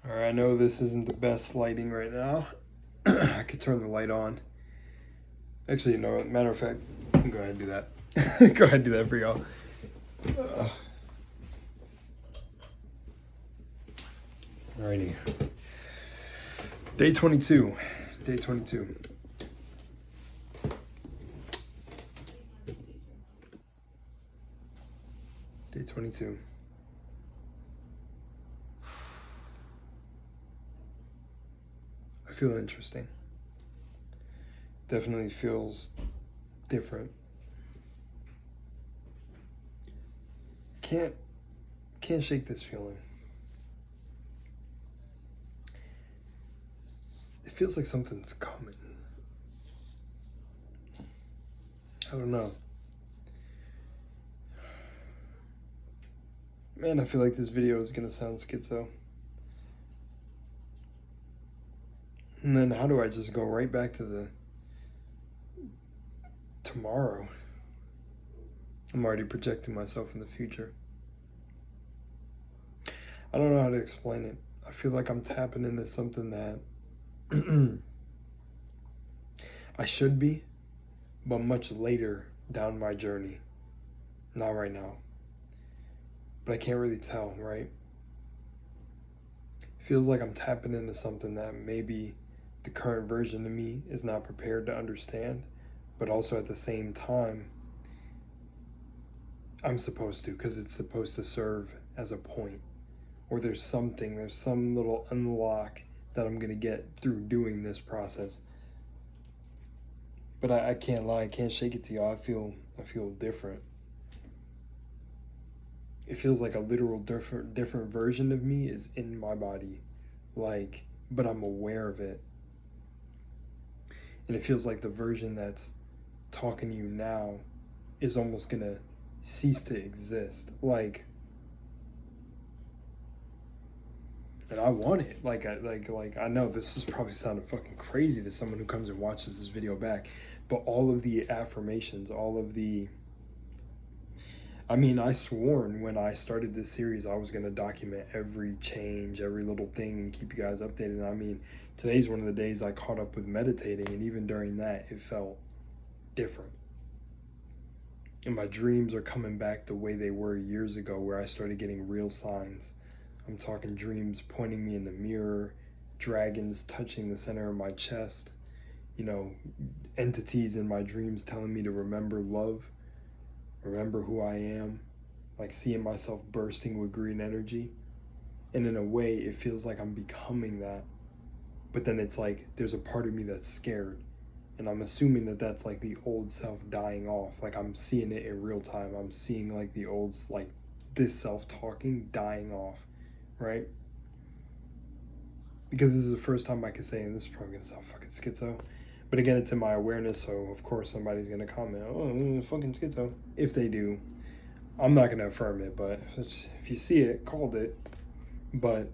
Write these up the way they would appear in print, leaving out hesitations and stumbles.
All right, I know this isn't the best lighting right now. I could turn the light on. Actually, matter of fact, go ahead and do that. Go ahead and do that for y'all. Alrighty. Day 22. Day 22. Day 22. I feel interesting. Definitely feels different. Can't shake this feeling. It feels like something's coming. I don't know. Man, I feel like this video is gonna sound schizo. And then how do I just go right back to the tomorrow? I'm already projecting myself in the future. I don't know how to explain it. I feel like I'm tapping into something that I should be, but much later down my journey. Not right now. But I can't really tell, right? It feels like I'm tapping into something that maybe the current version of me is not prepared to understand, but also at the same time, I'm supposed to, because it's supposed to serve as a point. Or there's some little unlock that I'm going to get through doing this process. But I can't lie, I can't shake it to y'all. I feel different. It feels like a literal different version of me is in my body. But I'm aware of it. And it feels like the version that's talking to you now is almost going to cease to exist. And I want it. I know this is probably sounding fucking crazy to someone who comes and watches this video back, but all of the affirmations, I sworn when I started this series I was going to document every change, every little thing, and keep you guys updated. Today's one of the days I caught up with meditating, and even during that, it felt different. And my dreams are coming back the way they were years ago, where I started getting real signs. I'm talking dreams pointing me in the mirror, dragons touching the center of my chest, entities in my dreams telling me to remember love, remember who I am, like seeing myself bursting with green energy. And in a way, it feels like I'm becoming that. But then it's like there's a part of me that's scared. And I'm assuming that that's like the old self dying off. Like I'm seeing it in real time. I'm seeing like the old, like this self talking dying off. Right? Because this is the first time I can say, and this is probably gonna sound fucking schizo, but again, it's in my awareness, so of course somebody's gonna comment, oh, fucking schizo. If they do, I'm not gonna affirm it, but if you see it, called it. But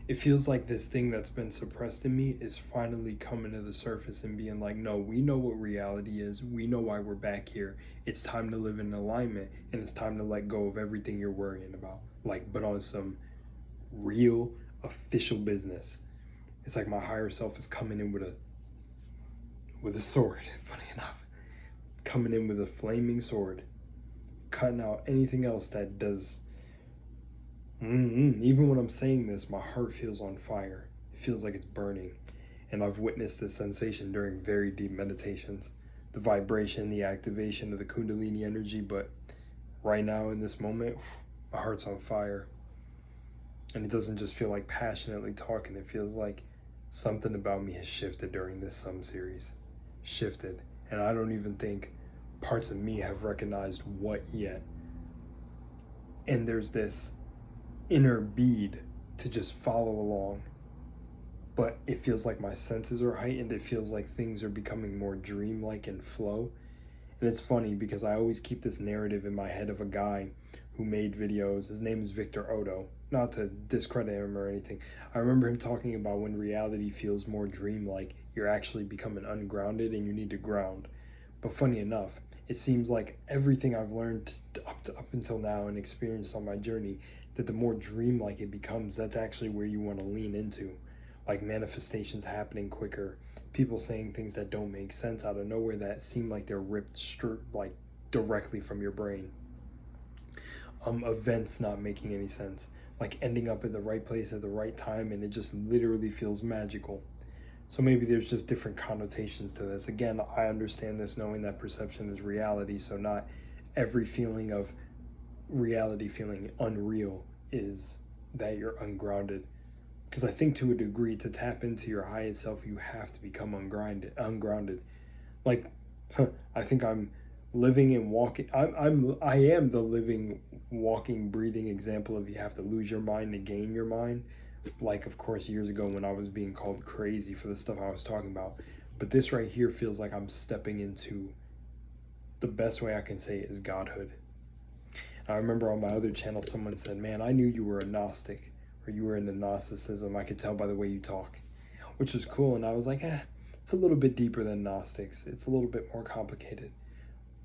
it feels like this thing that's been suppressed in me is finally coming to the surface and being like, no, we know what reality is. We know why we're back here. It's time to live in alignment, and it's time to let go of everything you're worrying about. But on some real official business. It's like my higher self is coming in with a sword, funny enough. Coming in with a flaming sword. Cutting out anything else that does. Even when I'm saying this, my heart feels on fire. It feels like it's burning. And I've witnessed this sensation during very deep meditations. The vibration, the activation of the Kundalini energy, but right now in this moment, my heart's on fire. And it doesn't just feel like passionately talking. It feels like something about me has shifted during this series. Shifted. And I don't even think parts of me have recognized what yet. And there's this inner bead to just follow along. But it feels like my senses are heightened. It feels like things are becoming more dreamlike and flow. And it's funny because I always keep this narrative in my head of a guy who made videos. His name is Victor Odo. Not to discredit him or anything. I remember him talking about when reality feels more dreamlike, you're actually becoming ungrounded and you need to ground. But funny enough, it seems like everything I've learned up until now and experienced on my journey, that the more dreamlike it becomes, that's actually where you want to lean into. Like manifestations happening quicker, people saying things that don't make sense out of nowhere that seem like they're ripped like directly from your brain. Events not making any sense, like ending up in the right place at the right time, and it just literally feels magical. So maybe there's just different connotations to this. Again, I understand this knowing that perception is reality, so not every feeling of reality feeling unreal is that you're ungrounded. Because I think to a degree, to tap into your highest self, you have to become ungrounded. Like, I think I'm living and walking. I am the living, walking, breathing example of you have to lose your mind to gain your mind. Like, of course, years ago when I was being called crazy for the stuff I was talking about. But this right here feels like I'm stepping into, the best way I can say it is godhood. I remember on my other channel, someone said, man, I knew you were a Gnostic, or you were into Gnosticism. I could tell by the way you talk, which was cool. And I was like, it's a little bit deeper than Gnostics. It's a little bit more complicated.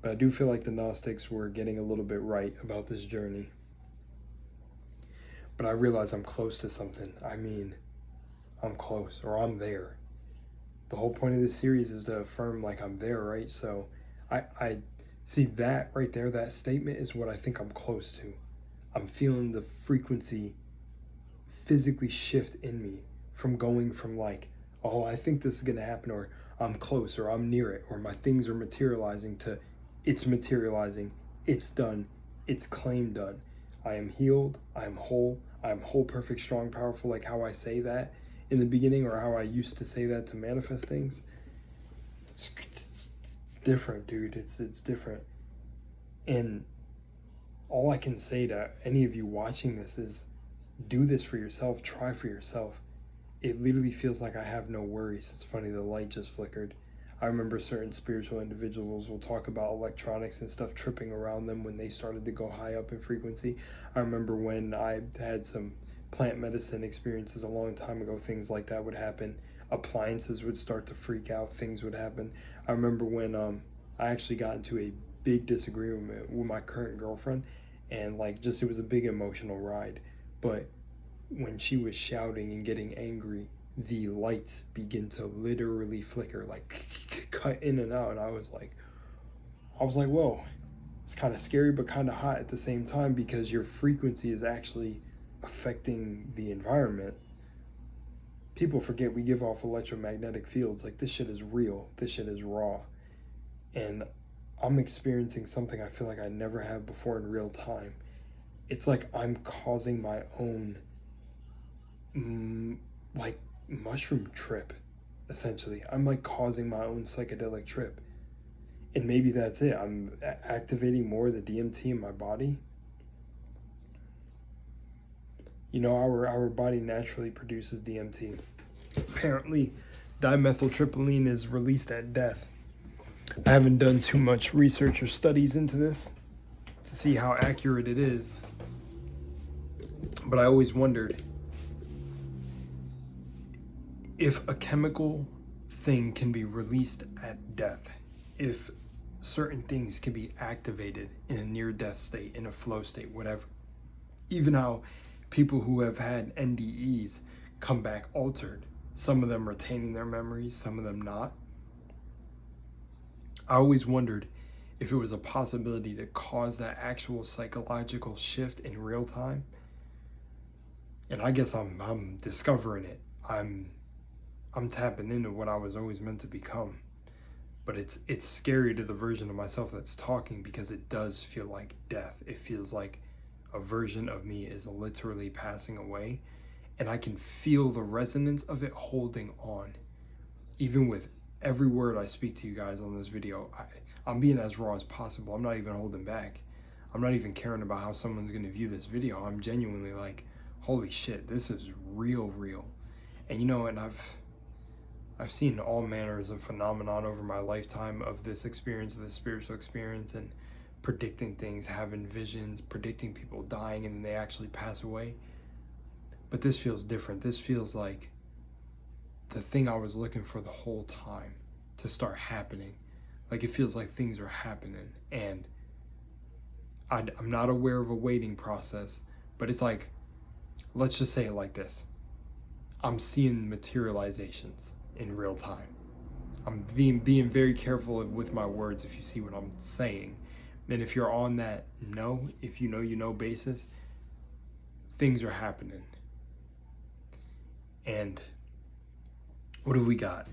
But I do feel like the Gnostics were getting a little bit right about this journey. But I realize I'm close to something. I mean, I'm close, or I'm there. The whole point of this series is to affirm like I'm there, right? So I see that right there, that statement is what I think I'm close to. I'm feeling the frequency physically shift in me from going from like, oh, I think this is going to happen, or I'm close, or I'm near it, or my things are materializing, to it's materializing, it's done, it's claimed done. I am healed, I am whole, perfect, strong, powerful, like how I say that in the beginning, or how I used to say that to manifest things. It's different, dude. It's different. And all I can say to any of you watching this is do this for yourself, try for yourself. It literally feels like I have no worries. It's funny, the light just flickered. I remember certain spiritual individuals will talk about electronics and stuff tripping around them when they started to go high up in frequency. I remember when I had some plant medicine experiences a long time ago, things like that would happen. Appliances would start to freak out, things would happen. I remember when I actually got into a big disagreement with my current girlfriend, and like just it was a big emotional ride. But when she was shouting and getting angry, the lights begin to literally flicker, like cut in and out, and I was like, whoa, it's kind of scary but kind of hot at the same time, because your frequency is actually affecting the environment. People forget we give off electromagnetic fields. Like, this shit is real, this shit is raw, and I'm experiencing something I feel like I never have before in real time. It's like I'm causing my own like mushroom trip, essentially. I'm like causing my own psychedelic trip, and maybe that's it. I'm activating more of the DMT in my body. You know, our body naturally produces DMT. Apparently dimethyltryptamine is released at death. I haven't done too much research or studies into this to see how accurate it is, but I always wondered if a chemical thing can be released at death, if certain things can be activated in a near-death state, in a flow state, whatever. Even how people who have had NDEs come back altered, some of them retaining their memories, some of them not. I always wondered if it was a possibility to cause that actual psychological shift in real time. And I guess I'm discovering it. I'm tapping into what I was always meant to become. But it's scary to the version of myself that's talking, because it does feel like death. It feels like a version of me is literally passing away, and I can feel the resonance of it holding on. Even with every word I speak to you guys on this video, I'm being as raw as possible. I'm not even holding back. I'm not even caring about how someone's gonna view this video. I'm genuinely like, holy shit, this is real. And you know, and I've seen all manners of phenomenon over my lifetime of this experience, of this spiritual experience, and predicting things, having visions, predicting people dying and then they actually pass away. But this feels different. This feels like the thing I was looking for the whole time to start happening. Like, it feels like things are happening, and I'm not aware of a waiting process, But it's like, let's just say it like this. I'm seeing materializations in real time. I'm being very careful with my words, if you see what I'm saying. And if you're on that if you know basis, things are happening. And what do we got?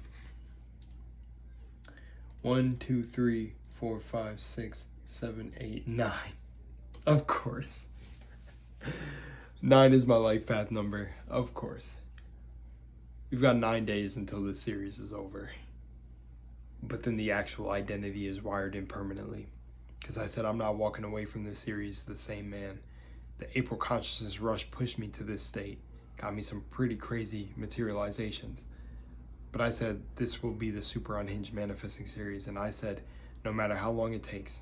1, 2, 3, 4, 5, 6, 7, 8, 9. Of course. 9 is my life path number. Of course. We've got 9 days until this series is over. But then the actual identity is wired in permanently. Because I said I'm not walking away from this series the same man. The April consciousness rush pushed me to this state. Got me some pretty crazy materializations. But I said this will be the Super Unhinged Manifesting series. And I said no matter how long it takes,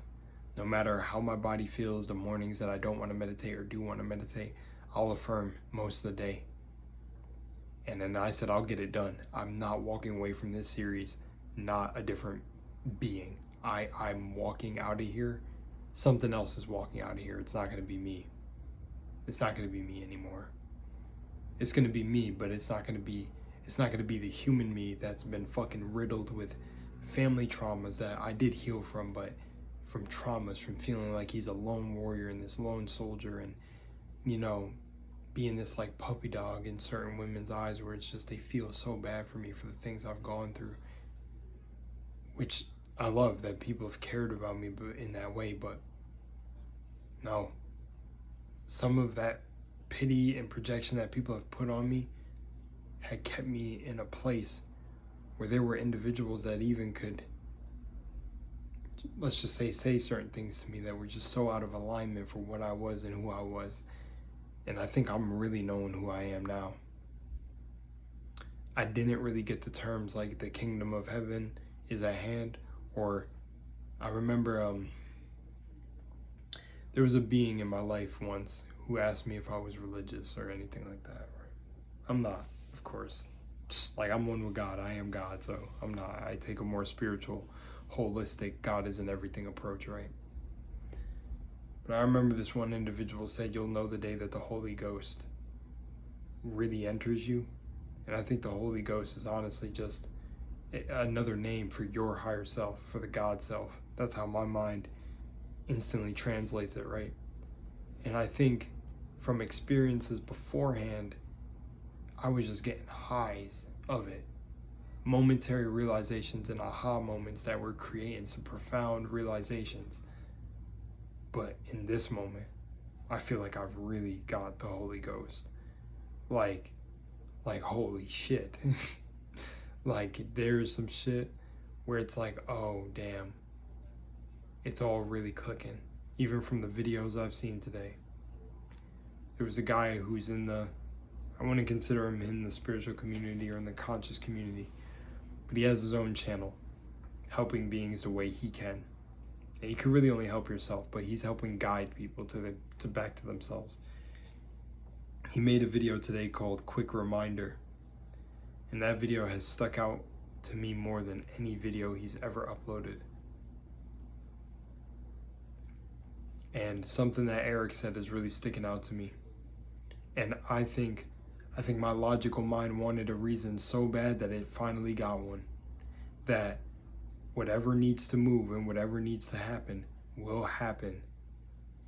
no matter how my body feels the mornings that I don't want to meditate or do want to meditate, I'll affirm most of the day. And then I said I'll get it done. I'm not walking away from this series not a different being. I'm walking out of here. Something else is walking out of here. It's not going to be me. It's not going to be me anymore. It's going to be me, but it's not going to be the human me that's been fucking riddled with family traumas that I did heal from, but from traumas, from feeling like he's a lone warrior and this lone soldier, and being this like puppy dog in certain women's eyes, where it's just they feel so bad for me for the things I've gone through, which I love that people have cared about me in that way. But no, some of that pity and projection that people have put on me had kept me in a place where there were individuals that even could, let's just say certain things to me that were just so out of alignment for what I was and who I was. And I think I'm really knowing who I am now. I didn't really get the terms like the kingdom of heaven is at hand, or I remember there was a being in my life once who asked me if I was religious or anything like that. Right? I'm not, of course. Like, I'm one with God. I am God, so I'm not. I take a more spiritual, holistic, God is in everything approach, right? But I remember this one individual said, you'll know the day that the Holy Ghost really enters you. And I think the Holy Ghost is honestly just another name for your higher self, for the God self. That's how my mind instantly translates it, right? And I think from experiences beforehand, I was just getting highs of it. Momentary realizations and aha moments that were creating some profound realizations. But in this moment, I feel like I've really got the Holy Ghost. Like holy shit. Like, there's some shit where it's like, oh damn, it's all really clicking. Even from the videos I've seen today. There was a guy who's I wouldn't consider him in the spiritual community or in the conscious community, but he has his own channel, helping beings the way he can. And you can really only help yourself, but he's helping guide people to back to themselves. He made a video today called Quick Reminder, and that video has stuck out to me more than any video he's ever uploaded. And something that Eric said is really sticking out to me. And I think my logical mind wanted a reason so bad that it finally got one. That whatever needs to move and whatever needs to happen will happen.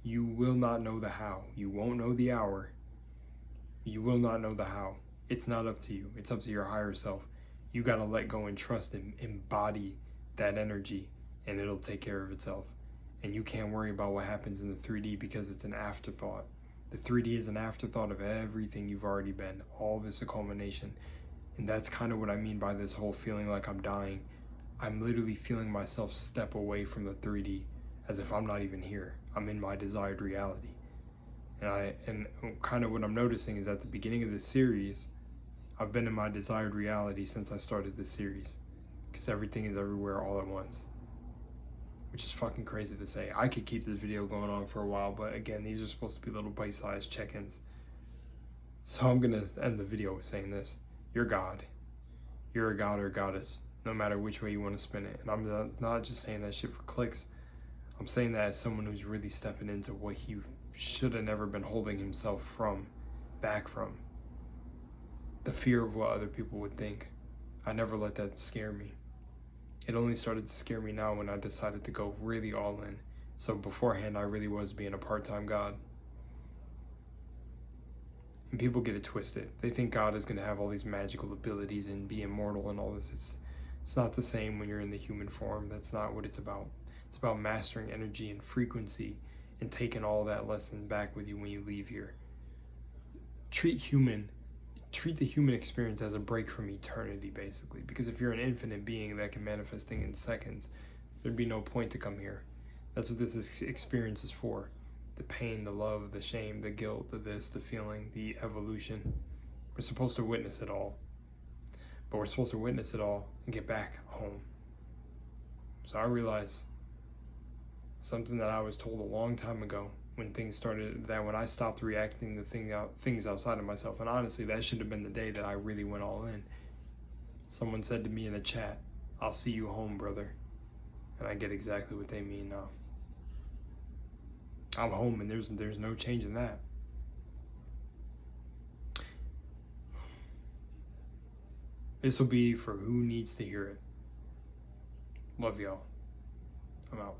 You will not know the how. You won't know the hour. You will not know the how. It's not up to you. It's up to your higher self. You got to let go and trust and embody that energy, and it'll take care of itself. And you can't worry about what happens in the 3D because it's an afterthought. The 3D is an afterthought of everything you've already been. All this a culmination. And that's kind of what I mean by this whole feeling like I'm dying. I'm literally feeling myself step away from the 3D as if I'm not even here. I'm in my desired reality. And kind of what I'm noticing is at the beginning of this series, I've been in my desired reality since I started this series. Because everything is everywhere all at once. Which is fucking crazy to say. I could keep this video going on for a while, but again, these are supposed to be little bite-sized check-ins. So I'm gonna end the video with saying this. You're God. You're a god or a goddess, no matter which way you want to spin it. And I'm not just saying that shit for clicks. I'm saying that as someone who's really stepping into what he should have never been holding himself back from. The fear of what other people would think. I never let that scare me. It only started to scare me now when I decided to go really all in. So beforehand, I really was being a part-time God. And people get it twisted. They think God is going to have all these magical abilities and be immortal and all this. It's not the same when you're in the human form. That's not what it's about. It's about mastering energy and frequency and taking all that lesson back with you when you leave here. Treat the human experience as a break from eternity, basically. Because if you're an infinite being that can manifest things in seconds, there'd be no point to come here. That's what this experience is for. The pain, the love, the shame, the guilt, the this, the feeling, the evolution. We're supposed to witness it all. But we're supposed to witness it all and get back home. So I realized something that I was told a long time ago when things started, that when I stopped reacting to things outside of myself, and honestly, that should have been the day that I really went all in. Someone said to me in the chat, "I'll see you home, brother." And I get exactly what they mean now. I'm home, and there's no change in that. This will be for who needs to hear it. Love y'all. I'm out.